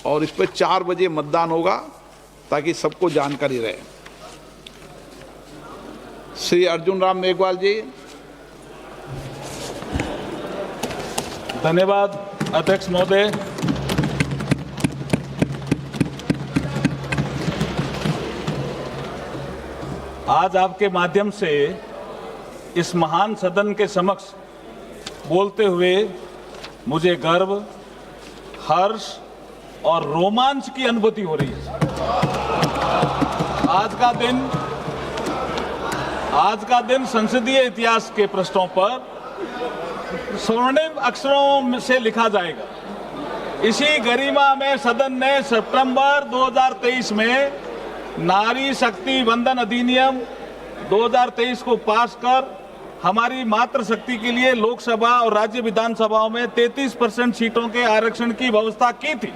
और इस पर 4 बजे मतदान होगा ताकि सबको जानकारी रहे। श्री अर्जुन राम मेघवाल जी। धन्यवाद अध्यक्ष महोदय। आज आपके माध्यम से इस महान सदन के समक्ष बोलते हुए मुझे गर्व, हर्ष और रोमांच की अनुभूति हो रही है। आज का दिन संसदीय इतिहास के पृष्ठों पर स्वर्णिम अक्षरों से लिखा जाएगा। इसी गरिमा में सदन ने सितंबर 2023 में नारी शक्ति वंदन अधिनियम 2023 को पास कर हमारी मातृशक्ति के लिए लोकसभा और राज्य विधानसभाओं में 33% सीटों के आरक्षण की व्यवस्था की थी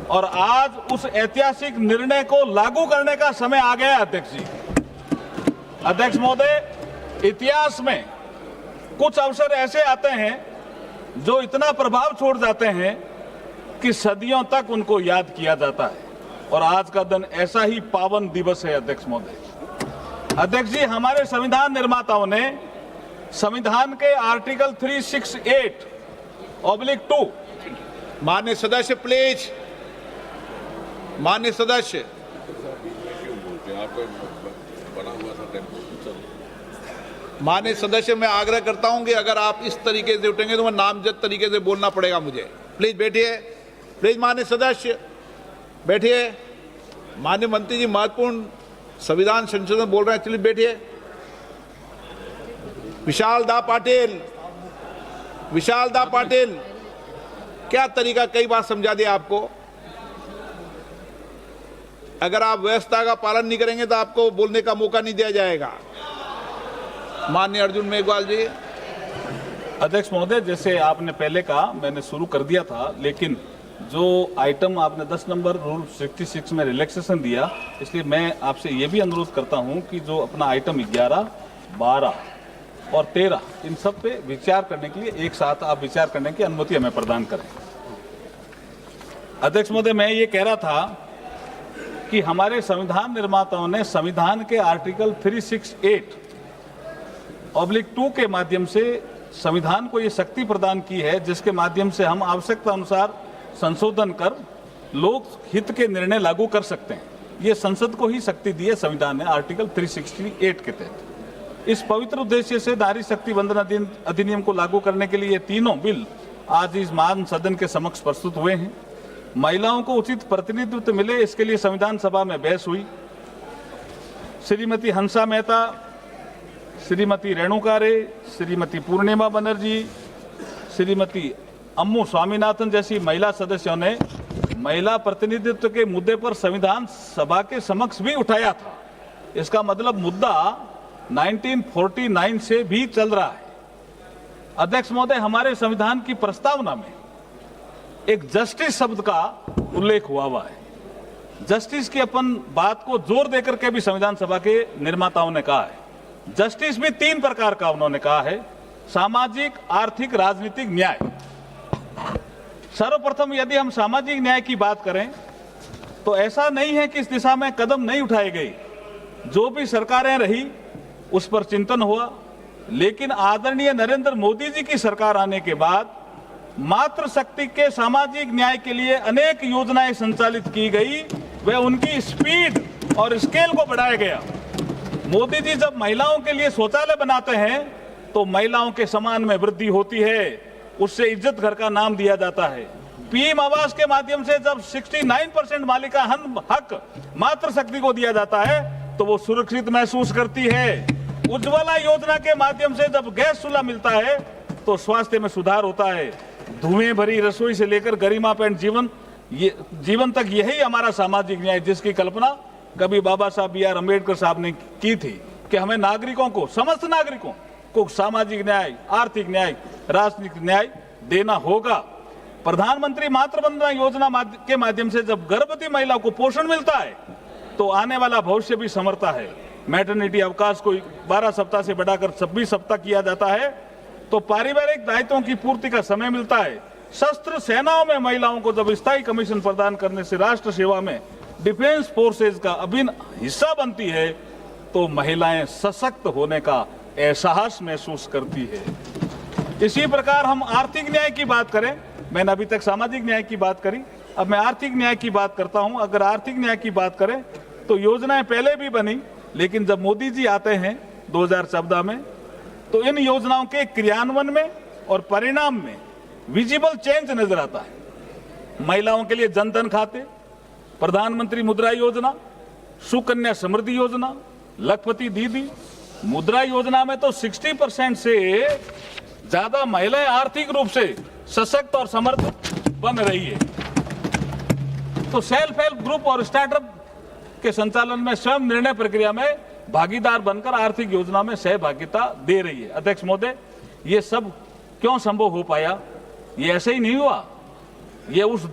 और आज उस ऐतिहासिक निर्णय को लागू करने का समय आ गया है। अध्यक्ष जी, अध्यक्ष महोदय, इतिहास में कुछ अवसर ऐसे आते हैं जो इतना प्रभाव छोड़ जाते हैं कि सदियों तक उनको याद किया जाता है और आज का दिन ऐसा ही पावन दिवस है। अध्यक्ष महोदय, अध्यक्ष जी, हमारे संविधान निर्माताओं ने संविधान के आर्टिकल 368/2 माननीय सदस्य प्लीज, माननीय सदस्य, माननीय सदस्य, मैं आग्रह करता हूं कि अगर आप इस तरीके से उठेंगे तो मैं नामजद तरीके से बोलना पड़ेगा मुझे। प्लीज बैठिए, प्लीज माननीय सदस्य बैठिए। माननीय मंत्री जी महत्वपूर्ण संविधान संशोधन बोल रहे हैं, चलिए बैठिए। विशाल दा पाटिल, विशाल दा पाटिल, क्या तरीका, कई बार समझा दिया आपको। अगर आप व्यवस्था का पालन नहीं करेंगे तो आपको बोलने का मौका नहीं दिया जाएगा। माननीय अर्जुन मेघवाल जी। अध्यक्ष महोदय, जैसे आपने पहले कहा, मैंने शुरू कर दिया था, लेकिन जो आइटम आपने 10 नंबर रूल 66 में रिलैक्सेशन दिया, इसलिए मैं आपसे ये भी अनुरोध करता हूं कि जो अपना आइटम 11, 12 और 13 इन सब पे विचार करने के लिए एक साथ आप विचार करने की अनुमति हमें प्रदान करें। अध्यक्ष महोदय, मैं ये कह रहा था कि हमारे संविधान निर्माताओं ने संविधान के आर्टिकल 368/2 के माध्यम से संविधान को ये शक्ति प्रदान की है जिसके माध्यम से हम आवश्यकता अनुसार संशोधन कर लोक हित के निर्णय लागू कर सकते हैं। ये संसद को ही शक्ति दी है संविधान ने आर्टिकल 368 के तहत। इस पवित्र उद्देश्य से नारी शक्ति वंदन अधिनियम को लागू करने के लिए तीनों बिल आज इस महान सदन के समक्ष प्रस्तुत हुए हैं। महिलाओं को उचित प्रतिनिधित्व मिले, इसके लिए संविधान सभा में बहस हुई। श्रीमती हंसा मेहता, श्रीमती रेणुका रे, श्रीमती पूर्णिमा बनर्जी, श्रीमती अम्मू स्वामीनाथन जैसी महिला सदस्यों ने महिला प्रतिनिधित्व के मुद्दे पर संविधान सभा के समक्ष भी उठाया था। इसका मतलब मुद्दा 1949 से भी चल रहा है। अध्यक्ष महोदय, हमारे संविधान की प्रस्तावना में एक जस्टिस शब्द का उल्लेख हुआ है। जस्टिस की अपन बात को जोर देकर के भी संविधान सभा के निर्माताओं ने कहा है। जस्टिस भी 3 प्रकार का उन्होंने कहा है: सामाजिक, आर्थिक, राजनीतिक न्याय। सर्वप्रथम यदि हम सामाजिक न्याय की बात करें तो ऐसा नहीं है कि इस दिशा में कदम नहीं उठाए गए। जो भी सरकारें रही उस पर चिंतन हुआ, लेकिन आदरणीय नरेंद्र मोदी जी की सरकार आने के बाद मातृशक्ति के सामाजिक न्याय के लिए अनेक योजनाएं संचालित की गई। वह उनकी स्पीड और स्केल को बढ़ाया गया। मोदी जी जब महिलाओं के लिए शौचालय बनाते हैं तो महिलाओं के सम्मान में वृद्धि होती है, उससे इज्जत घर का नाम दिया जाता है। पीएम आवास के माध्यम से जब 69% मालिका हक मातृशक्ति को दिया जाता है तो वो सुरक्षित महसूस करती है। उज्ज्वला योजना के माध्यम से जब गैस चूल्हा मिलता है तो स्वास्थ्य में सुधार होता है। धुएं भरी रसोई से लेकर गरिमापूर्ण जीवन तक, यही हमारा सामाजिक न्याय जिसकी कल्पना कभी बाबा साहब बी आर अम्बेडकर साहब ने की थी कि हमें नागरिकों को, समस्त नागरिकों को सामाजिक न्याय, आर्थिक न्याय, राजनीतिक न्याय देना होगा। प्रधानमंत्री मातृ वंदना योजना के माध्यम से जब गर्भवती महिला को पोषण मिलता है तो आने वाला भविष्य भी संवरता है। मैटरनिटी अवकाश को 12 सप्ताह से बढ़ाकर 26 सप्ताह किया जाता है तो पारिवारिक दायित्वों की पूर्ति का समय मिलता है। शस्त्र सेनाओं में महिलाओं को जब स्थायी कमीशन प्रदान करने से राष्ट्र सेवा में डिफेंस फोर्सेज का अभिन्न हिस्सा बनती है तो महिलाएं सशक्त होने का एहसास महसूस करती है। इसी प्रकार हम आर्थिक न्याय की बात करें, मैंने अभी तक सामाजिक न्याय की बात करी, अब मैं आर्थिक न्याय की बात करता हूं। अगर आर्थिक न्याय की बात करें तो योजनाएं पहले भी बनी, लेकिन जब मोदी जी आते हैं 2014 में तो इन योजनाओं के क्रियान्वयन में और परिणाम में विजिबल चेंज नजर आता है। महिलाओं के लिए जनधन खाते, प्रधानमंत्री मुद्रा योजना, सुकन्या समृद्धि योजना, लखपति दीदी, मुद्रा योजना में तो 60% से ज्यादा महिलाएं आर्थिक रूप से सशक्त और समर्थ बन रही है। तो सेल्फ हेल्प ग्रुप और स्टार्टअप के संचालन में स्वयं निर्णय प्रक्रिया में भागीदार बनकर आर्थिक योजना में सहभागिता दे रही है। अध्यक्ष महोदय, ये सब क्यों संभव हो पाया? ये ऐसे ही नहीं हुआ। ये उस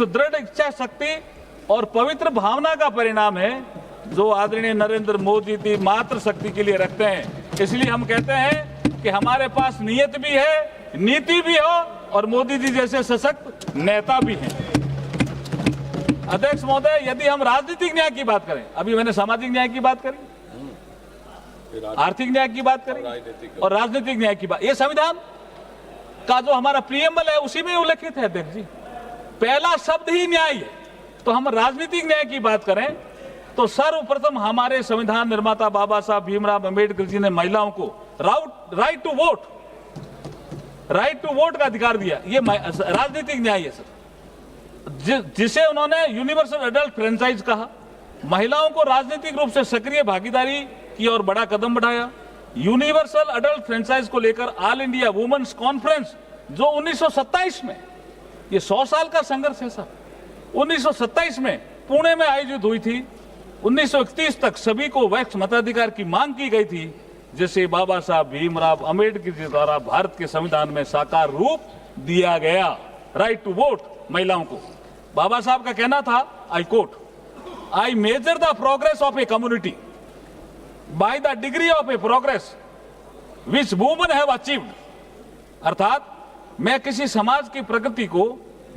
दृढ़ इच्छा शक्ति और पवित्र भावना का परिणाम है जो आदरणीय नरेंद्र मोदी जी मातृ शक्ति के लिए रखते हैं। इसलिए हम कहते हैं कि हमारे पास नियत भी है, नीति भी हो और मोदी जी जैसे सशक्त नेता भी हैं। अध्यक्ष महोदय, यदि हम राजनीतिक न्याय की बात करें, अभी मैंने सामाजिक न्याय की बात करी, आर्थिक न्याय की बात करी और राजनीतिक न्याय की बात, ये संविधान का जो हमारा प्रीएम्बल है उसी में उल्लेखित है। अध्यक्ष जी, पहला शब्द ही न्याय है। तो हम राजनीतिक न्याय की बात करें तो सर्वप्रथम हमारे संविधान निर्माता बाबा साहब भीमराव अंबेडकर जी ने महिलाओं को राइट टू वोट का अधिकार दिया। ये राजनीतिक न्याय है सर, जिसे उन्होंने यूनिवर्सल एडल्ट फ्रेंचाइज कहा। महिलाओं को राजनीतिक रूप से सक्रिय भागीदारी की ओर बड़ा कदम बढ़ाया। यूनिवर्सल एडल्ट फ्रेंचाइज को लेकर ऑल इंडिया वुमेन्स कॉन्फ्रेंस जो 1927 में, ये 100 साल का संघर्ष है सर, 1927 में पुणे में आयोजित हुई थी। 1931 तक सभी को वैक्स मताधिकार की मांग की गई थी, जिसे बाबा साहब भीमराव अंबेडकर जी द्वारा भारत के संविधान में साकार रूप दिया गया। राइट टू वोट महिलाओं को। बाबा साहब का कहना था, I quote, I measure the progress of a community by the degree of A progress which women have achieved. अर्थात मैं किसी समाज की प्रगति को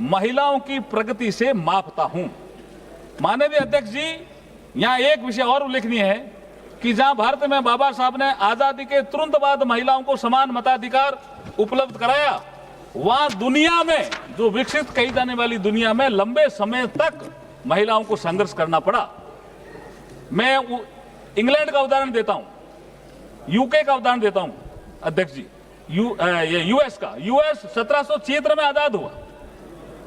महिलाओं की प्रगति से मापता हूं। माननीय अध्यक्ष जी, यहां एक विषय और उल्लेखनीय है कि जहां भारत में बाबा साहब ने आजादी के तुरंत बाद महिलाओं को समान मताधिकार उपलब्ध कराया, वहां दुनिया में, जो विकसित कही जाने वाली दुनिया में, लंबे समय तक महिलाओं को संघर्ष करना पड़ा। मैं इंग्लैंड का उदाहरण देता हूं, यूके का उदाहरण देता हूं अध्यक्ष जी, यूएस का। यूएस 1776 में आजाद हुआ,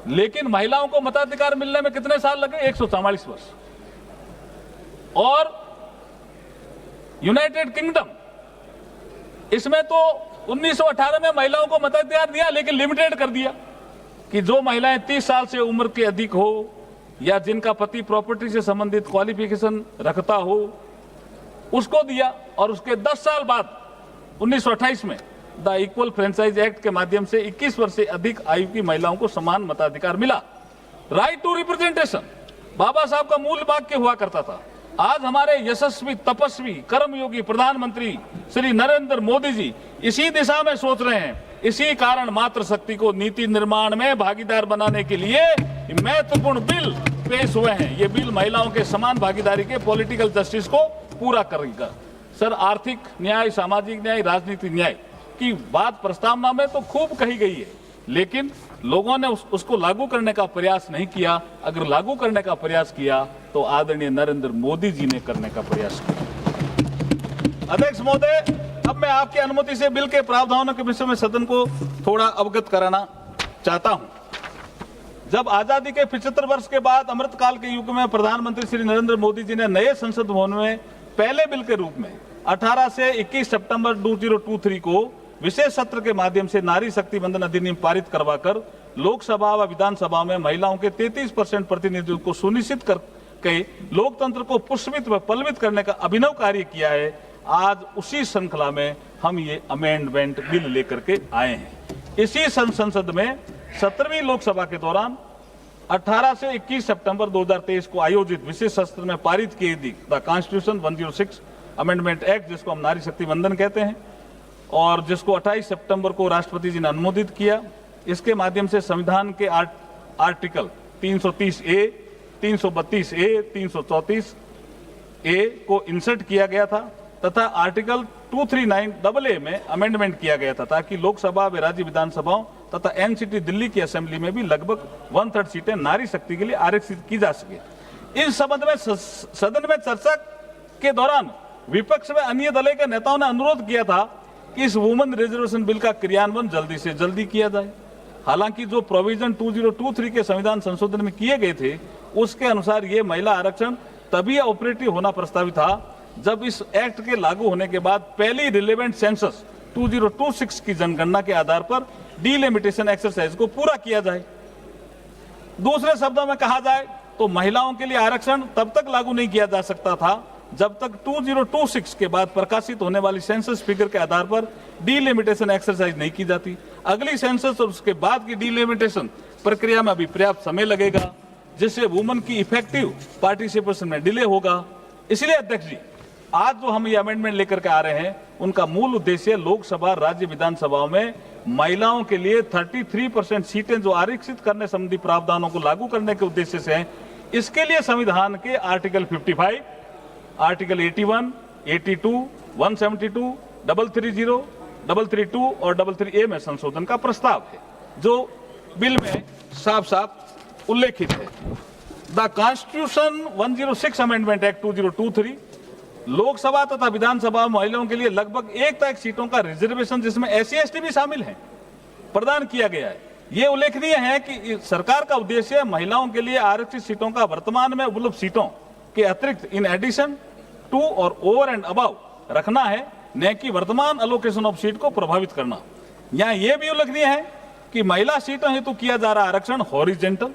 लेकिन महिलाओं को मताधिकार मिलने में कितने साल लगे? 144 वर्ष। और यूनाइटेड किंगडम, इसमें तो 1918 में महिलाओं को मताधिकार दिया, लेकिन लिमिटेड कर दिया कि जो महिलाएं 30 साल से उम्र के अधिक हो या जिनका पति प्रॉपर्टी से संबंधित क्वालिफिकेशन रखता हो, उसको दिया। और उसके 10 साल बाद 1928 में द इक्वल फ्रेंचाइज एक्ट के माध्यम से 21 वर्ष से अधिक आयु की महिलाओं को समान मताधिकार मिला। राइट टू रिप्रेजेंटेशन बाबा साहब का मूल वाक्य हुआ करता था। आज हमारे यशस्वी, तपस्वी, कर्मयोगी प्रधानमंत्री श्री नरेंद्र मोदी जी इसी दिशा में सोच रहे हैं। इसी कारण मातृशक्ति को नीति निर्माण में भागीदार बनाने के लिए महत्वपूर्ण बिल पेश हुए हैं। ये बिल महिलाओं के समान भागीदारी के पॉलिटिकल जस्टिस को पूरा करेगा। सर, आर्थिक न्याय, सामाजिक न्याय, राजनीतिक न्याय की बात प्रस्तावना में तो खूब कही गई है, लेकिन लोगों ने उसको लागू करने का प्रयास नहीं किया। अगर लागू करने का प्रयास किया तो आदरणीय नरेंद्र मोदी जी ने करने का प्रयास किया। अध्यक्ष महोदय, अब मैं आपकी अनुमति से बिल के प्रावधानों के विषय में सदन को थोड़ा अवगत कराना चाहता हूं। जब आजादी के 75 वर्ष के बाद अमृतकाल के युग में प्रधानमंत्री श्री नरेंद्र मोदी जी ने नए संसद भवन में पहले बिल के रूप में 18 से 21 सितंबर 2023 को विशेष सत्र के माध्यम से नारी शक्ति वंदन अधिनियम पारित करवाकर लोकसभा व विधानसभा में महिलाओं के 33% प्रतिनिधित्व को सुनिश्चित करके लोकतंत्र को पुष्पित व पल्लवित करने का अभिनव कार्य किया है। आज उसी श्रृंखला में हम ये अमेंडमेंट बिल लेकर के आए हैं। इसी संसद में 17वीं लोकसभा के दौरान 18 से 21 सितंबर 2023 को आयोजित विशेष सत्र में पारित की गई द कॉन्स्टिट्यूशन 106 अमेंडमेंट एक्ट, जिसको हम नारी शक्ति वंदन कहते हैं, और जिसको 28 सितंबर को राष्ट्रपति जी ने अनुमोदित किया। इसके माध्यम से संविधान के आर्टिकल 330A, 332A, 334A को इंसर्ट किया गया था तथा आर्टिकल 239AA में अमेंडमेंट किया गया था ताकि लोकसभा व राज्य विधानसभाओं तथा एनसीटी दिल्ली की असेंबली में भी लगभग 1/3 सीटें नारी शक्ति के लिए आरक्षित की जा सके। इस संबंध में सदन में चर्चा के दौरान विपक्ष में अन्य दलों के नेताओं ने अनुरोध किया था कि इस वुमेन रिजर्वेशन बिल का क्रियान्वयन जल्दी से जल्दी किया जाए। हालांकि जो प्रोविजन 2023 के संविधान संशोधन में किए गए थे उसके अनुसार ये महिला आरक्षण तभी ऑपरेटिव होना प्रस्तावित था जब इस एक्ट के लागू होने के बाद पहली रिलेवेंट सेंसस 2026 की जनगणना के आधार पर डिलिमिटेशन एक्सरसाइज को पूरा किया जाए। दूसरे शब्दों में कहा जाए तो महिलाओं के लिए आरक्षण तब तक लागू नहीं किया जा सकता था जब तक 2026 के बाद प्रकाशित होने वाली सेंसस फिगर के आधार पर डिलिमिटेशन एक्सरसाइज नहीं की जाती। अगली सेंसस और उसके बाद की डिलिमिटेशन प्रक्रिया में अभी पर्याप्त समय लगेगा जिससे वुमेन की इफेक्टिव पार्टिसिपेशन में डिले होगा। इसलिए अध्यक्ष जी, आज जो हम ये अमेंडमेंट लेकर के आ रहे हैं उनका मूल उद्देश्य लोकसभा राज्य विधानसभाओं में महिलाओं के लिए 33% सीटें जो आरक्षित करने संबंधी प्रावधानों को लागू करने के उद्देश्य से हैं। इसके लिए संविधान के आर्टिकल 55, आर्टिकल 81, 82, 172, 330, 332 और 333A में संशोधन का प्रस्ताव है जो बिल में साफ साफ उल्लेखित है। The constitution 106 amendment act 2023 Lok Sabha तथा विधानसभा महिलाओं के लिए लगभग 1/3 सीटों का रिजर्वेशन जिसमें SC/ST भी शामिल हैं प्रदान किया गया है। ये उल्लेखनीय है कि सरकार का उद्देश्य महिलाओं के लिए आरक्षित सीटों का वर्तमान में उपलब्ध सीटों के अतिरिक्त इन एडिशन टू और ओवर एंड अबव रखना है, न कि वर्तमान अलोकेशन ऑफ सीट को प्रभावित करना। यहाँ यह भी उल्लेखनीय है कि महिला सीटों हेतु किया जा रहा आरक्षण हॉरिजेंटल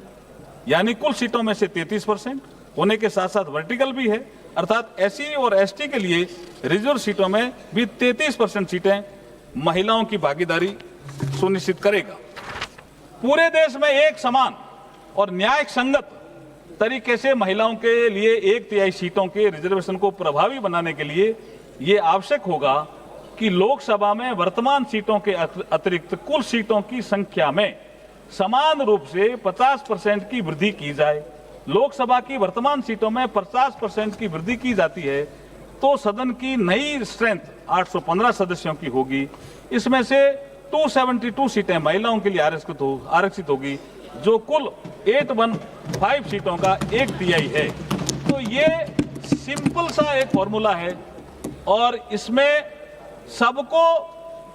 यानी कुल सीटों में से 33% होने के साथ साथ वर्टिकल भी है, अर्थात SC और ST के लिए रिजर्व सीटों में भी 33% सीटें महिलाओं की भागीदारी सुनिश्चित करेगा। पूरे देश में एक समान और न्याय संगत तरीके से महिलाओं के लिए 1/3 सीटों के रिजर्वेशन को प्रभावी बनाने के लिए ये आवश्यक होगा कि लोकसभा में वर्तमान सीटों के अतिरिक्त कुल सीटों की संख्या में समान रूप से 50% की वृद्धि की जाए। लोकसभा की वर्तमान सीटों में 50% की वृद्धि की जाती है तो सदन की नई स्ट्रेंथ 815 सदस्यों की होगी। इसमें से 272 सीटें महिलाओं के लिए आरक्षित होगी जो कुल 815 सीटों का 1/3 है। तो ये सिंपल सा एक फॉर्मूला है और इसमें सबको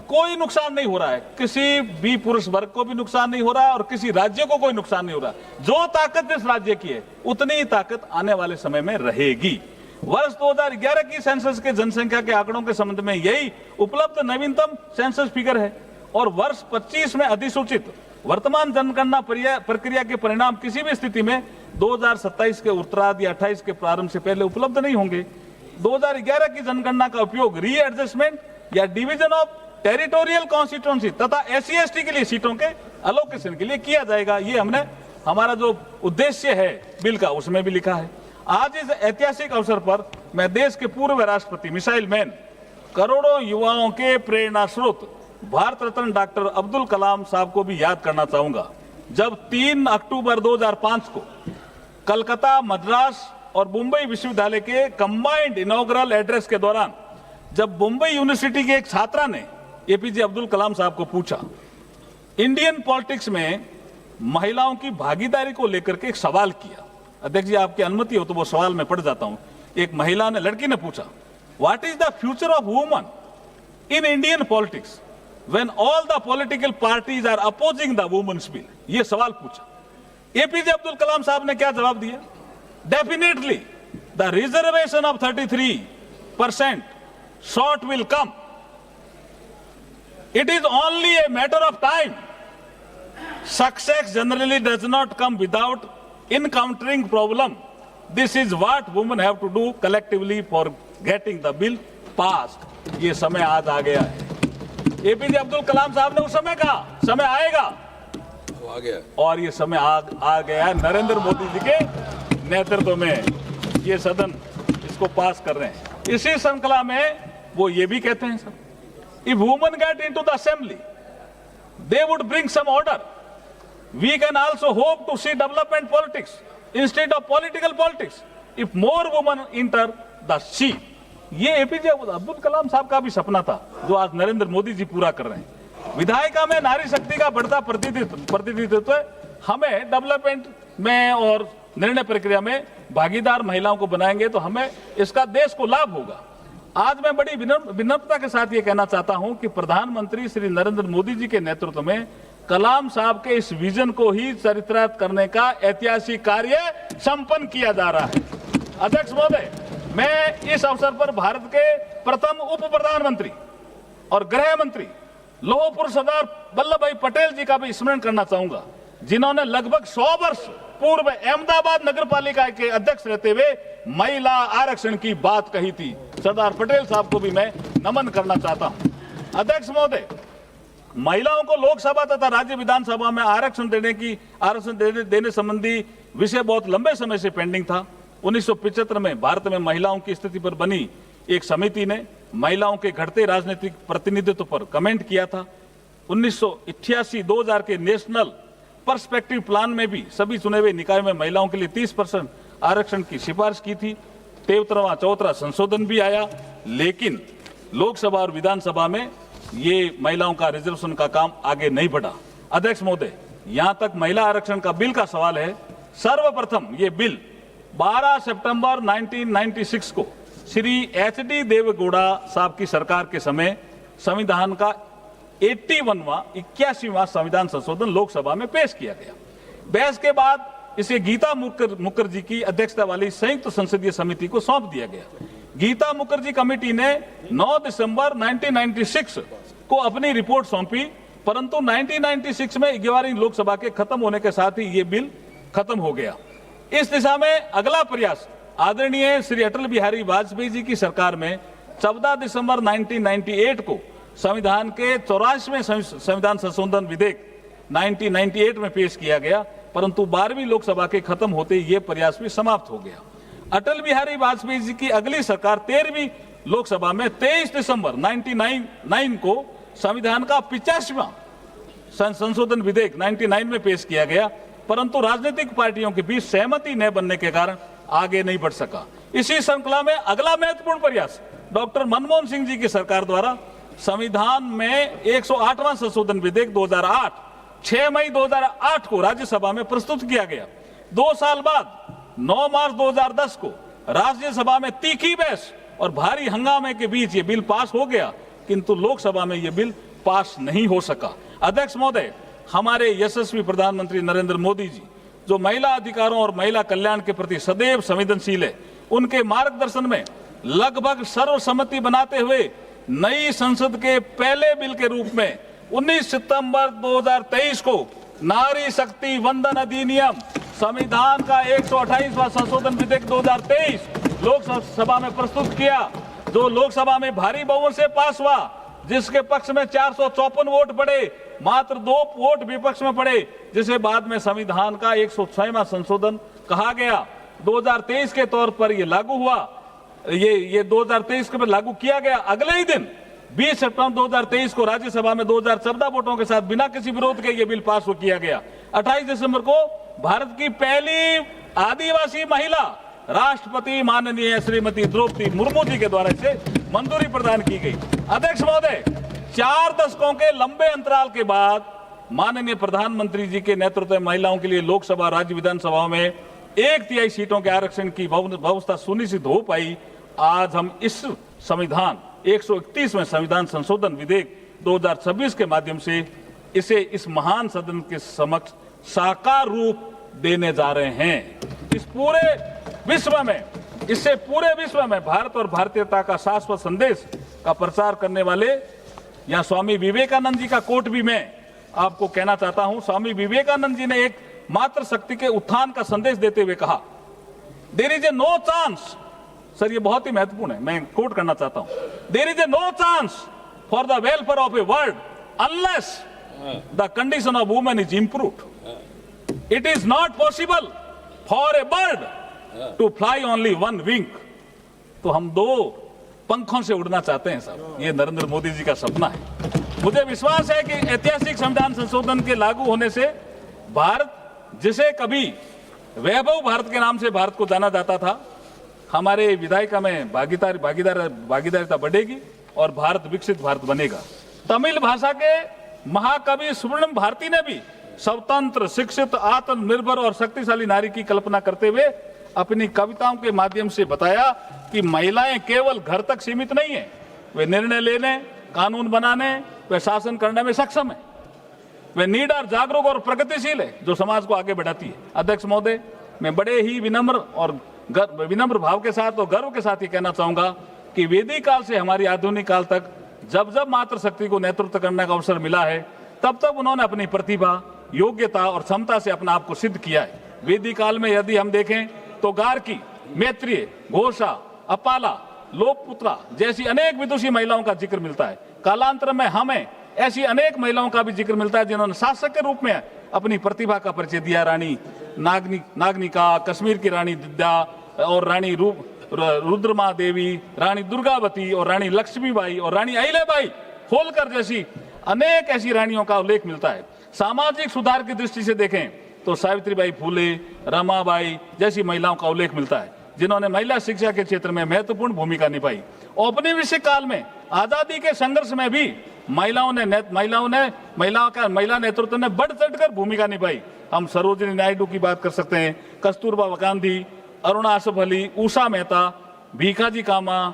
कोई नुकसान नहीं हो रहा है, किसी भी पुरुष वर्ग को भी नुकसान नहीं हो रहा है और किसी राज्य को कोई नुकसान नहीं हो रहा। जो ताकत इस राज्य की है उतनी ही ताकत आने वाले समय में रहेगी। वर्ष 2011 की सेंसस के जनसंख्या के आंकड़ों के संबंध में यही उपलब्ध नवीनतम सेंसस फिगर है और वर्ष 25 में अधिसूचित वर्तमान जनगणना प्रक्रिया के परिणाम किसी भी स्थिति में 2027 के उत्तरार्ध या 28 के प्रारंभ से पहले उपलब्ध नहीं होंगे। 2011 की जनगणना का उपयोग रीएडजस्टमेंट या डिवीजन ऑफ टेरिटोरियल कॉन्स्टिट्यूएंसी तथा SC/ST के लिए सीटों के अलोकेशन के लिए किया जाएगा। ये हमने हमारा जो उद्देश्य है बिल का उसमें भी लिखा है। आज इस ऐतिहासिक अवसर पर मैं देश के पूर्व राष्ट्रपति मिसाइल मैन करोड़ों युवाओं के प्रेरणा स्रोत भारत रत्न डॉक्टर अब्दुल कलाम साहब को भी याद करना चाहूंगा। जब 3 अक्टूबर 2005 को कलकत्ता, मद्रास और मुंबई विश्वविद्यालय के कंबाइंड इनॉग्रल एड्रेस के दौरान जब मुंबई यूनिवर्सिटी के एक छात्रा ने APJ अब्दुल कलाम साहब को पूछा इंडियन पॉलिटिक्स में महिलाओं की भागीदारी को लेकर के एक सवाल किया। अध्यक्ष जी, आपकी अनुमति हो तो वो सवाल मैं पढ़ जाता हूं। एक महिला ने, लड़की ने पूछा, what is the future of woman in Indian politics when all the political parties are opposing the women's bill. ये सवाल पूछा। APJ अब्दुल कलाम साहब ने क्या जवाब दिया? Definitely the reservation of 33% short will come. It is only a matter of time. Success generally does not come without encountering problem. This is what women have to do collectively for getting the bill passed. ये समय आज आ गया है। APJ Abdul Kalam साहब ने उस समय कहा समय आएगा, आ गया और ये समय आ गया है। नरेंद्र मोदी जी के नेतृत्व में ये सदन इसको पास कर रहे हैं। इसी श्रृंखला में वो ये भी कहते हैं sir, if women get into the assembly they would bring some order. We can also hope to see development politics instead of political politics if more women enter the sea. ये एपीजे अब्दुल कलाम साहब का भी सपना था जो आज नरेंद्र मोदी जी पूरा कर रहे हैं। विधायिका में नारी शक्ति का बढ़ता प्रतिनिधित्व हमें डेवलपमेंट में और निर्णय प्रक्रिया में भागीदार महिलाओं को बनाएंगे तो हमें इसका देश को लाभ होगा। आज मैं बड़ी विनम्रता के साथ ये कहना चाहता हूं कि प्रधानमंत्री श्री नरेंद्र मोदी जी के नेतृत्व में कलाम साहब के इस विजन को ही चरित्रार्थ करने का ऐतिहासिक कार्य संपन्न किया जा रहा है। अध्यक्ष महोदय, मैं इस अवसर पर भारत के प्रथम उप प्रधानमंत्री और गृह मंत्री लौह पुरुष सरदार वल्लभ भाई पटेल जी का भी स्मरण करना चाहूंगा, जिन्होंने लगभग 100 वर्ष पूर्व अहमदाबाद नगर पालिका के अध्यक्ष रहते हुए महिला आरक्षण की बात कही थी। सरदार पटेल साहब को भी मैं नमन करना चाहता हूं। अध्यक्ष महोदय, महिलाओं को लोकसभा तथा राज्य विधानसभा में आरक्षण देने संबंधी विषय बहुत लंबे समय से पेंडिंग था। 1975 में भारत में महिलाओं की स्थिति पर बनी एक समिति ने महिलाओं के घटते राजनीतिक प्रतिनिधित्व पर कमेंट किया था। 1988-2000 के नेशनल पर्सपेक्टिव प्लान में भी सभी चुने हुए निकाय में महिलाओं के लिए 30% आरक्षण की सिफारिश की थी। 13वां संशोधन भी आया, लेकिन लोकसभा और विधानसभा में ये महिलाओं का रिजर्वेशन का काम आगे नहीं बढ़ा। अध्यक्ष महोदय, यहां तक महिला आरक्षण का बिल का सवाल है। सर्वप्रथम ये बिल 12 सितंबर 1996 को श्री एच.डी. देवेगौड़ा साहब की सरकार के समय संविधान का 81वां संविधान संशोधन लोकसभा में पेश किया गया। बहस के बाद इसे गीता मुखर्जी की अध्यक्षता वाली संयुक्त संसदीय समिति को सौंप दिया गया। गीता मुखर्जी कमेटी ने 9 दिसंबर 1996 को अपनी रिपोर्ट सौंपी, परंतु 1996 में 11वीं लोकसभा के खत्म होने के साथ ही ये बिल खत्म हो गया। इस दिशा में अगला प्रयास आदरणीय श्री अटल बिहारी वाजपेयी जी की सरकार में 14 दिसंबर 1998 को संविधान के 84वें संविधान संशोधन विधेयक 1998 में पेश किया गया, परंतु 12वीं लोकसभा के खत्म होते ये प्रयास भी समाप्त हो गया। अटल बिहारी वाजपेयी जी की अगली सरकार 13वीं लोकसभा में 23 दिसंबर 1999 को संविधान का 85वां संशोधन विधेयक 99 में पेश किया गया, परंतु राजनीतिक पार्टियों के बीच सहमति न बनने के कारण आगे नहीं बढ़ सका। इसी श्रृंखला में अगला महत्वपूर्ण प्रयास डॉक्टर मनमोहन सिंह जी की सरकार द्वारा संविधान में 108वां संशोधन विधेयक 2008 6 मई 2008 को राज्यसभा में प्रस्तुत किया गया। 2 साल बाद 9 मार्च 2010 को राज्यसभा में तीखी बहस और भारी हंगामे के बीच ये बिल पास हो गया, किंतु लोकसभा में ये बिल पास नहीं हो सका। अध्यक्ष महोदय, हमारे यशस्वी प्रधानमंत्री नरेंद्र मोदी जी जो महिला अधिकारों और महिला कल्याण के प्रति सदैव संवेदनशील है, उनके मार्गदर्शन में लगभग सर्वसम्मति बनाते हुए नई संसद के पहले बिल के रूप में 19 सितंबर 2023 को नारी शक्ति वंदन अधिनियम संविधान का 128वां संशोधन विधेयक 2023 लोकसभा में प्रस्तुत किया, जो लोकसभा में भारी बहुमत से पास हुआ, जिसके पक्ष में 454 वोट पड़े, मात्र 2 वोट विपक्ष में पड़े, जिसे बाद में संविधान का 106वां संशोधन कहा गया। 2023 के तौर पर यह लागू हुआ, ये 2023 के पर लागू किया गया। अगले ही दिन 20 सितंबर 2023 को राज्यसभा में 2014 वोटों के साथ बिना किसी विरोध के ये बिल पास हो किया गया। 28 दिसंबर को भारत की पहली आदिवासी महिला राष्ट्रपति माननीय श्रीमती द्रौपदी मुर्मू जी के द्वारा इसे मंजूरी प्रदान की गई। अध्यक्ष महोदय, 4 दशकों के लंबे अंतराल के बाद माननीय प्रधानमंत्री जी के नेतृत्व में महिलाओं के लिए लोकसभा राज्य विधानसभा में 1/3 सीटों के आरक्षण की व्यवस्था सुनिश्चित हो पाई। आज हम इस संविधान 131वें संविधान संशोधन विधेयक 2026 के माध्यम से इसे इस महान सदन के समक्ष साकार रूप देने जा रहे हैं। इस पूरे विश्व में, इससे पूरे विश्व में भारत और भारतीयता का शाश्वत संदेश का प्रचार करने वाले यहाँ स्वामी विवेकानंद जी का कोट भी मैं आपको कहना चाहता हूं। स्वामी विवेकानंद जी ने एक मातृ शक्ति के उत्थान का संदेश देते हुए कहा, there is a no chance, sir ये बहुत ही महत्वपूर्ण है, मैं कोट करना चाहता हूं, there is a no chance for the welfare of a world unless the condition of women is improved. It is not possible for a bird to fly only 1 wing. तो हम 2 पंखों से उड़ना चाहते हैं साहब, ये नरेंद्र मोदी जी का सपना है। मुझे विश्वास है कि ऐतिहासिक संविधान संशोधन के लागू होने से भारत, जिसे कभी वैभव भारत के नाम से भारत को जाना जाता था, हमारे विधायिका में भागीदारिता बढ़ेगी और भारत विकसित भारत बनेगा। तमिल भाषा के महाकवि सुब्रमण्यम भारती ने भी स्वतंत्र, शिक्षित, आत्मनिर्भर और शक्तिशाली नारी की कल्पना करते हुए अपनी कविताओं के माध्यम से बताया कि महिलाएं केवल घर तक सीमित नहीं है, वे निर्णय लेने, कानून बनाने, वे शासन करने में सक्षम है। वे निडर, जागरूक और प्रगतिशील है, जो समाज को आगे बढ़ाती है। अध्यक्ष महोदय, मैं बड़े ही विनम्र भाव के साथ और गर्व के साथ ये कहना चाहूंगा कि वैदिक काल से हमारी आधुनिक काल तक जब जब मातृशक्ति को नेतृत्व करने का अवसर मिला है, तब तब उन्होंने अपनी प्रतिभा, योग्यता और क्षमता से अपना आप को सिद्ध किया है। वैदिक काल में यदि हम देखें तो गार्की, मैत्रेय, घोषा, अपाला, लोकपुत्रा जैसी अनेक विदुषी महिलाओं का जिक्र मिलता है। कालांतर में हमें ऐसी अनेक महिलाओं का भी जिक्र मिलता है जिन्होंने शासक के रूप में अपनी प्रतिभा का परिचय दिया। रानी नागनिका, कश्मीर की रानी दिद्या और रानी रुद्रमा देवी, रानी दुर्गावती और रानी लक्ष्मीबाई और रानी अहिल्याबाई होलकर जैसी अनेक ऐसी रानियों का उल्लेख मिलता है। सामाजिक सुधार की दृष्टि से देखें तो सावित्रीबाई फूले, रमाबाई जैसी महिलाओं का उल्लेख मिलता है, जिन्होंने महिला शिक्षा के क्षेत्र में महत्वपूर्ण भूमिका निभाई। औपनिवेशिक काल में आजादी के संघर्ष में भी महिला नेतृत्व ने बढ़ चढ़कर भूमिका निभाई। हम सरोजिनी नायडू की बात कर सकते हैं, कस्तूरबा गांधी, अरुणा आसफ अली, उषा मेहता, भीखाजी कामा,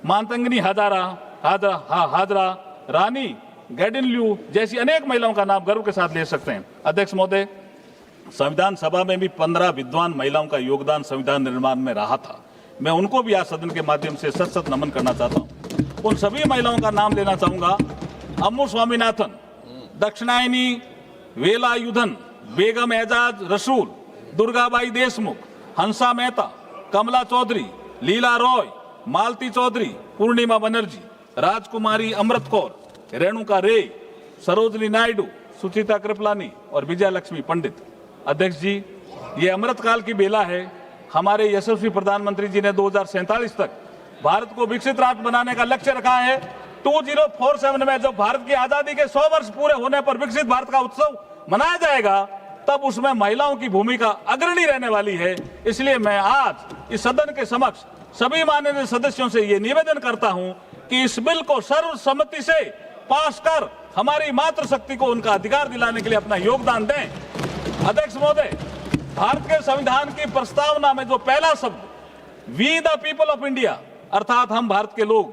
मातंगनी हाजरा, रानी गैडिनल्यू जैसी अनेक महिलाओं का नाम गर्व के साथ ले सकते हैं। अध्यक्ष महोदय, संविधान सभा में भी 15 विद्वान महिलाओं का योगदान संविधान निर्माण में रहा था। मैं उनको भी आज सदन के माध्यम से सत नमन करना चाहता हूँ। उन सभी महिलाओं का नाम लेना चाहूंगा। अम्मू स्वामीनाथन, दक्षिणायनी वेलायुधन, बेगम एजाज रसूल, दुर्गाबाई देशमुख, हंसा मेहता, कमला चौधरी, लीला रॉय, मालती चौधरी, पूर्णिमा बनर्जी, राजकुमारी अमृत कौर, रेणुका रे, सरोजिनी नायडू, सुचिता कृपलानी और विजय लक्ष्मी पंडित। अध्यक्ष जी, ये अमृतकाल की बेला है। हमारे यशस्वी प्रधानमंत्री जी ने 2047 तक भारत को विकसित राष्ट्र बनाने का लक्ष्य रखा है। 2047 में जब भारत की आजादी के 100 वर्ष पूरे होने पर विकसित भारत का उत्सव मनाया जाएगा, तब उसमें महिलाओं की भूमिका अग्रणी रहने वाली है। इसलिए मैं आज इस सदन के समक्ष सभी माननीय सदस्यों से ये निवेदन करता हूं कि इस बिल को सर्वसम्मति से पास कर हमारी मातृशक्ति को उनका अधिकार दिलाने के लिए अपना योगदान दें। अध्यक्ष महोदय, भारत के संविधान की प्रस्तावना में जो पहला शब्द we the people of India, अर्थात हम भारत के लोग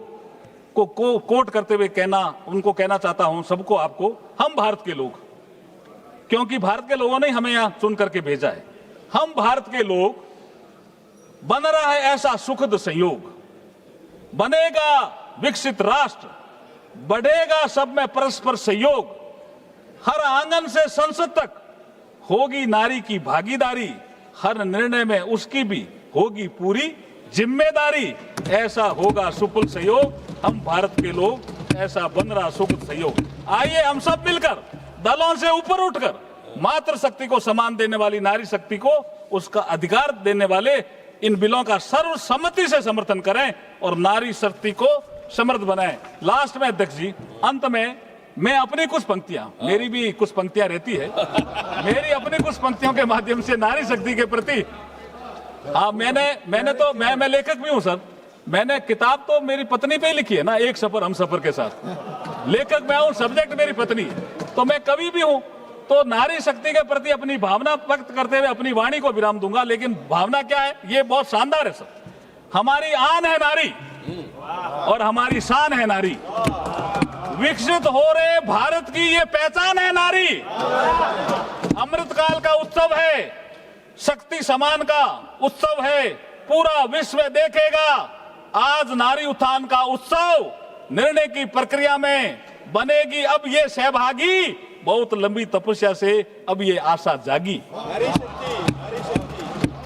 को कोट करते हुए उनको कहना चाहता हूं, सबको, आपको, हम भारत के लोग, क्योंकि भारत के लोगों ने हमें यहां चुन करके भेजा है। हम भारत के लोग, बन रहा है ऐसा सुखद संयोग, बनेगा विकसित राष्ट्र, बढ़ेगा सब में परस्पर सहयोग, हर आंगन से संसद तक होगी नारी की भागीदारी, हर निर्णय में उसकी भी होगी पूरी जिम्मेदारी। ऐसा होगा सुपुल सहयोग, हम भारत के लोग, ऐसा बन रहा सुखद सहयोग। आइए हम सब मिलकर दलों से ऊपर उठकर मातृशक्ति को सम्मान देने वाली नारी शक्ति को उसका अधिकार देने वाले इन बिलों का सर्वसम्मति से समर्थन करें और नारी शक्ति को समृद्ध बनाएं। लास्ट में अध्यक्ष जी, अंत में मैं अपनी कुछ पंक्तियां, मेरी भी कुछ पंक्तियां रहती है, मेरी अपनी कुछ पंक्तियों के माध्यम से नारी शक्ति के प्रति, हाँ, मैं लेखक भी हूं सर। मैंने किताब तो मेरी पत्नी पे ही लिखी है ना, एक सफर हम सफर के साथ। लेखक मैं हूं, सब्जेक्ट मेरी पत्नी है, तो मैं कवि भी हूं। तो नारी शक्ति के प्रति अपनी भावना व्यक्त करते हुए अपनी वाणी को विराम दूंगा। लेकिन भावना क्या है, ये बहुत शानदार है सर। हमारी आन है नारी और हमारी शान है नारी, विकसित हो रहे भारत की ये पहचान है नारी। अमृतकाल का उत्सव है, शक्ति समान का उत्सव है, पूरा विश्व देखेगा। आज नारी उत्थान का उत्सव, निर्णय की प्रक्रिया में बनेगी अब ये सहभागी, बहुत लंबी तपस्या से अब ये आशा जागी।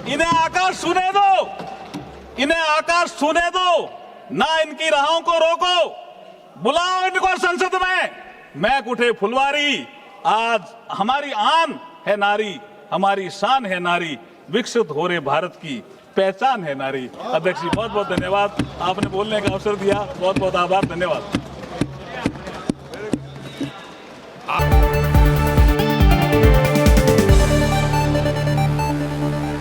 इन्हें आकाश सुने दो, इन्हें आकाश सुने दो, ना इनकी राहों को रोको, बुलाओ इनको संसद में, महक उठे फुलवारी। आज हमारी आन है नारी, हमारी शान है नारी, विकसित हो रहे भारत की पहचान है नारी। अध्यक्ष जी, बहुत बहुत धन्यवाद, आपने बोलने का अवसर दिया, बहुत बहुत आभार, धन्यवाद। आप